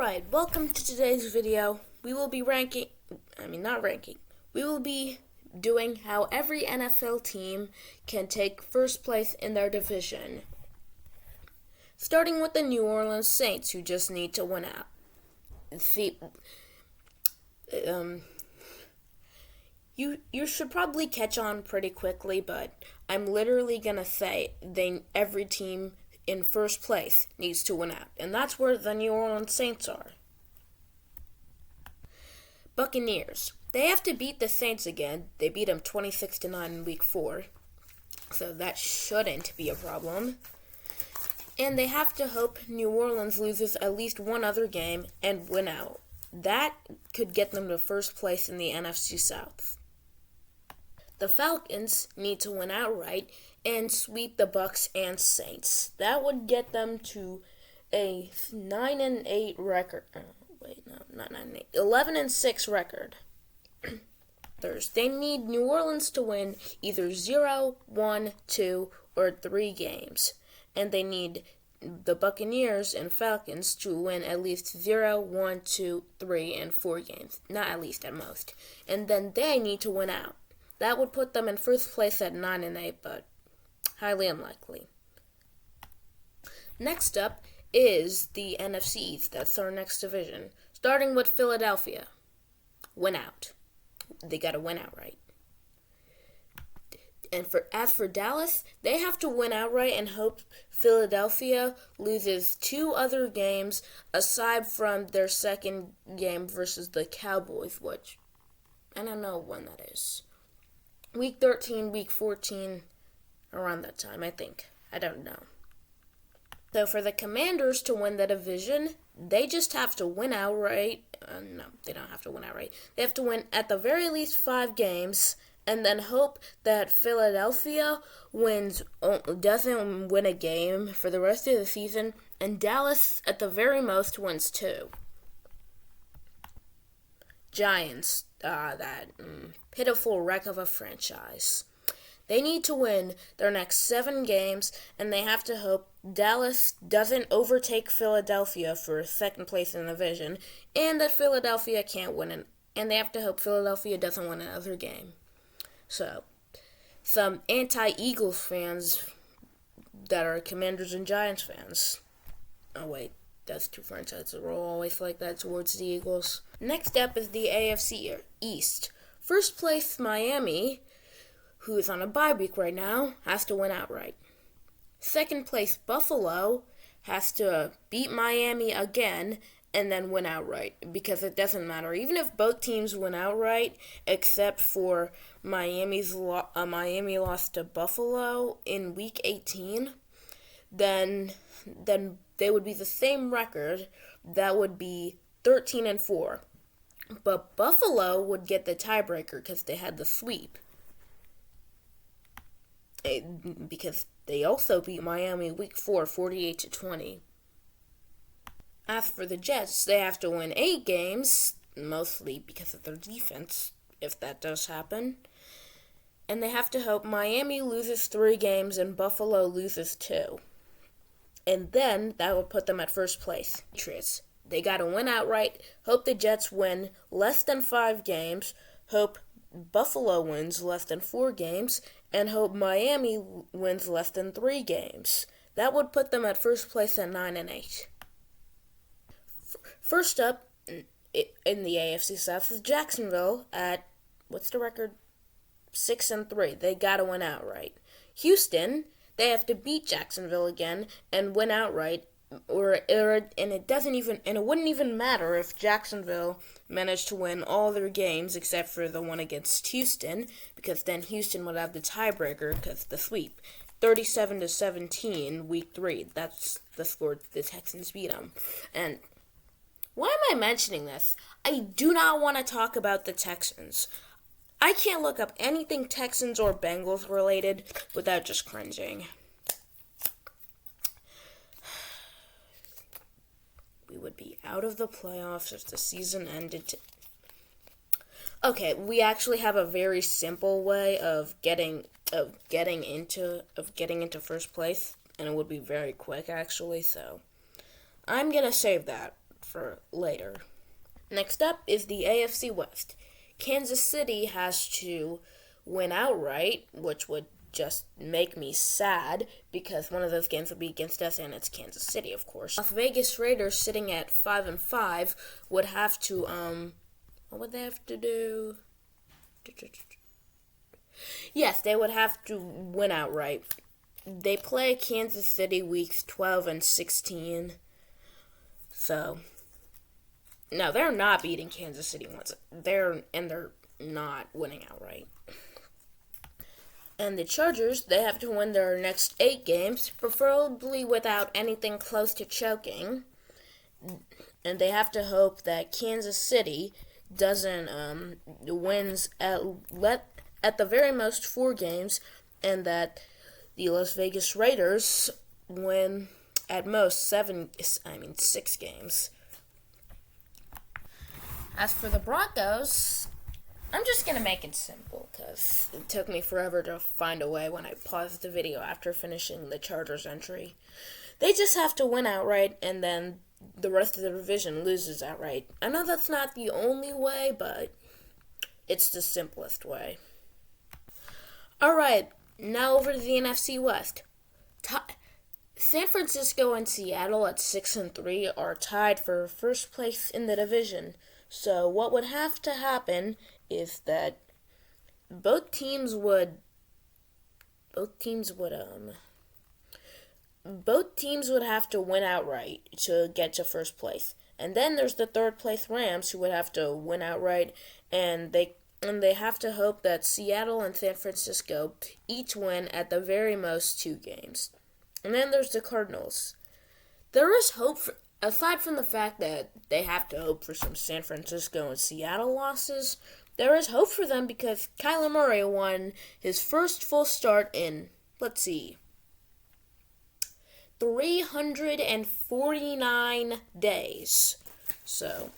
Alright, welcome to today's video. We will be we will be doing how every NFL team can take first place in their division. Starting with the New Orleans Saints, who just need to win out. You should probably catch on pretty quickly, but I'm literally gonna say every team in first place needs to win out, and that's where the New Orleans Saints are. Buccaneers. They have to beat the Saints again. They beat them 26-9 in Week 4, so that shouldn't be a problem. And they have to hope New Orleans loses at least one other game and win out. That could get them to first place in the NFC South. The Falcons need to win outright and sweep the Bucs and Saints. That would get them to a 9-8 record. 11-6 record. They need New Orleans to win either 0, 1, 2, or 3 games. And they need the Buccaneers and Falcons to win at least 0, 1, 2, 3, and 4 games. Not at least, at most. And then they need to win out. That would put them in first place at 9-8, but highly unlikely. Next up is the NFC East. That's our next division. Starting with Philadelphia. Win out. They got to win outright. And as for Dallas, they have to win outright and hope Philadelphia loses 2 other games aside from their second game versus the Cowboys, which I don't know when that is. Week 13, Week 14, around that time, I think. I don't know. So for the Commanders to win the division, they just have to win outright. No, they don't have to win outright. They have to win at the very least 5 games, and then hope that Philadelphia doesn't win a game for the rest of the season, and Dallas, at the very most, wins 2. Giants, that pitiful wreck of a franchise. They need to win their next 7 games, and they have to hope Dallas doesn't overtake Philadelphia for second place in the division, and that Philadelphia can't win and they have to hope Philadelphia doesn't win another game. So, some anti-Eagles fans that are Commanders and Giants fans. Oh wait, that's 2 franchises. We're always like that towards the Eagles. Next up is the AFC East. First place Miami, who is on a bye week right now, has to win outright. Second place Buffalo has to beat Miami again and then win outright, because it doesn't matter. Even if both teams win outright, except for Miami lost to Buffalo in Week 18, then they would be the same record. That would be 13-4. But Buffalo would get the tiebreaker because they had the sweep. Because they also beat Miami Week 4, 48-20. As for the Jets, they have to win 8 games, mostly because of their defense, if that does happen. And they have to hope Miami loses 3 games and Buffalo loses 2. And then that will put them at first place. Patriots, they got to win outright, hope the Jets win less than 5 games, hope Buffalo wins less than 4 games, and hope Miami wins less than 3 games. That would put them at first place at 9-8. First up in the AFC South is Jacksonville at, what's the record? 6-3. They gotta win outright. Houston, they have to beat Jacksonville again and win outright, and it wouldn't even matter if Jacksonville managed to win all their games except for the one against Houston, because then Houston would have the tiebreaker because the sweep. 37-17, Week 3. That's the score the Texans beat them. And why am I mentioning this? I do not want to talk about the Texans. I can't look up anything Texans or Bengals related without just cringing. We would be out of the playoffs if the season ended. Okay, we actually have a very simple way of getting into first place, and it would be very quick actually. So I'm gonna save that for later. Next up is the AFC West. Kansas City has to win outright, which would just make me sad because one of those games would be against us, and it's Kansas City, of course. Las Vegas Raiders, sitting at 5-5, would have to what would they have to do? Yes, they would have to win outright. They play Kansas City weeks 12 and 16. So no, they're not beating Kansas City once. They're not winning outright. And the Chargers, they have to win their next 8 games, preferably without anything close to choking. And they have to hope that Kansas City doesn't wins at the very most 4 games, and that the Las Vegas Raiders win at most 6 games. As for the Broncos, I'm just going to make it simple because it took me forever to find a way when I paused the video after finishing the Chargers entry. They just have to win outright, and then the rest of the division loses outright. I know that's not the only way, but it's the simplest way. Alright, now over to the NFC West. San Francisco and Seattle at 6-3 are tied for first place in the division. So what would have to happen is that both teams would have to win outright to get to first place. And then there's the third place Rams, who would have to win outright, and they have to hope that Seattle and San Francisco each win at the very most 2 games. And then there's the Cardinals. There is hope aside from the fact that they have to hope for some San Francisco and Seattle losses. There is hope for them because Kyler Murray won his first full start in, 349 days. So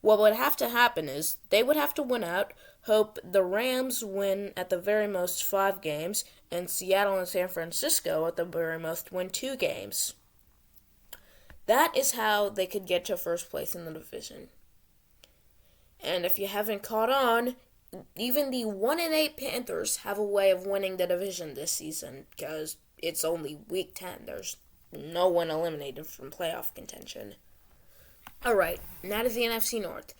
what would have to happen is they would have to win out, hope the Rams win at the very most 5 games, and Seattle and San Francisco at the very most win 2 games. That is how they could get to first place in the division. And if you haven't caught on, even the 1-8 Panthers have a way of winning the division this season because it's only week 10. There's no one eliminated from playoff contention. Alright, now to the NFC North.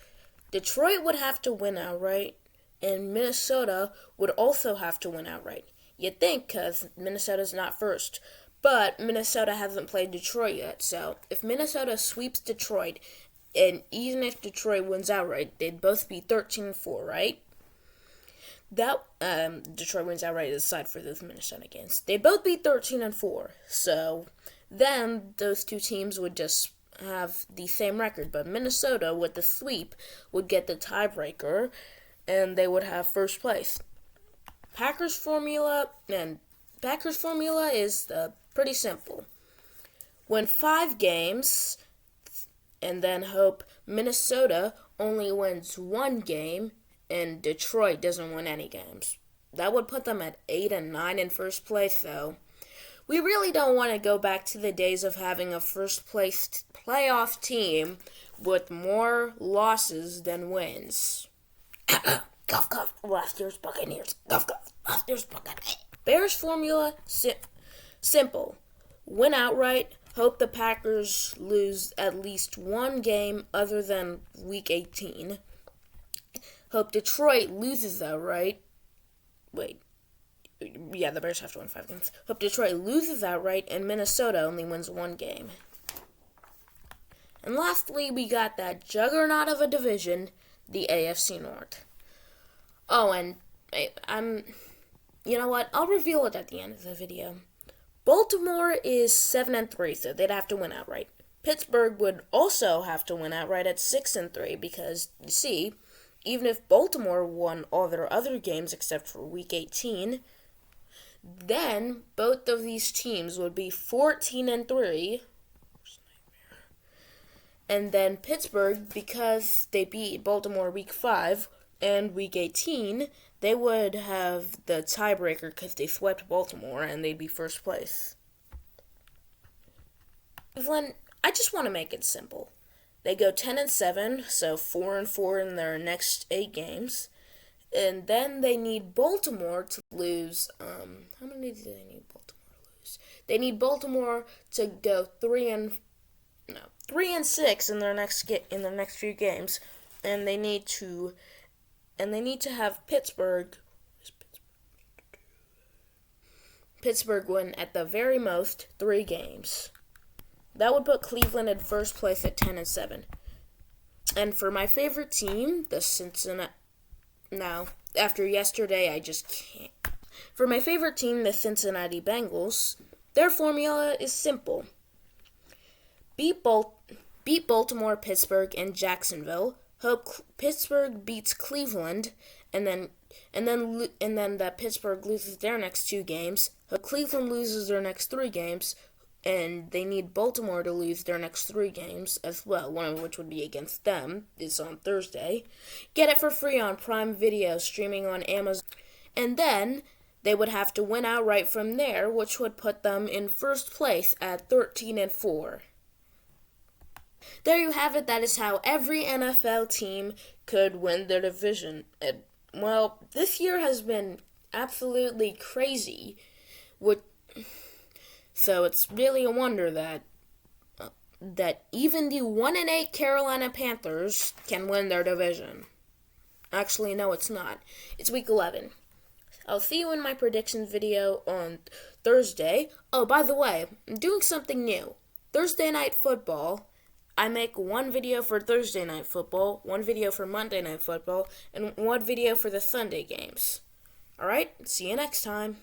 Detroit would have to win outright, and Minnesota would also have to win outright. You'd think, because Minnesota's not first. But Minnesota hasn't played Detroit yet, so if Minnesota sweeps Detroit, and even if Detroit wins outright, they'd both be 13-4, right? That Detroit wins outright aside for those Minnesota games. They'd both be 13-4, so then those 2 teams would just have the same record, but Minnesota, with the sweep, would get the tiebreaker, and they would have first place. Packers formula is pretty simple. Win 5 games, and then hope Minnesota only wins 1 game, and Detroit doesn't win any games. That would put them at 8-9 in first place, though. We really don't want to go back to the days of having a first-place playoff team with more losses than wins. Cough, cough. Last year's Buccaneers. Cough, cough. Last year's Buccaneers. Bears formula, simple. Win outright. Hope the Packers lose at least 1 game other than Week 18. Hope Detroit loses outright. Yeah, the Bears have to win 5 games. Hope Detroit loses outright and Minnesota only wins 1 game. And lastly, we got that juggernaut of a division, the AFC North. Oh, and you know what? I'll reveal it at the end of the video. Baltimore is 7-3, so they'd have to win outright. Pittsburgh would also have to win outright at 6-3 because, you see, even if Baltimore won all their other games except for Week 18, then both of these teams would be 14-3. And then Pittsburgh, because they beat Baltimore Week 5 and Week 18, they would have the tiebreaker because they swept Baltimore and they'd be first place. Cleveland, I just want to make it simple. They go 10-7, so 4-4 in their next 8 games. And then they need Baltimore to lose. How many do they need Baltimore to lose? They need Baltimore to go 3-6 in their next few games, and they need to have Pittsburgh win at the very most 3 games. That would put Cleveland in first place at 10-7. And for my favorite team, the Cincinnati. Now, after yesterday, I just can't. For my favorite team, the Cincinnati Bengals, their formula is simple: beat Baltimore, Pittsburgh, and Jacksonville. Hope Pittsburgh beats Cleveland, and then that Pittsburgh loses their next 2 games. Hope Cleveland loses their next 3 games, and they need Baltimore to lose their next 3 games as well, one of which would be against them. It's on Thursday. Get it for free on Prime Video, streaming on Amazon. And then they would have to win outright from there, which would put them in first place at 13-4. There you have it. That is how every NFL team could win their division. Well, this year has been absolutely crazy. So it's really a wonder that even the 1-8 Carolina Panthers can win their division. Actually, no, it's not. It's week 11. I'll see you in my predictions video on Thursday. Oh, by the way, I'm doing something new. Thursday Night Football. I make one video for Thursday Night Football, one video for Monday Night Football, and one video for the Sunday games. Alright, see you next time.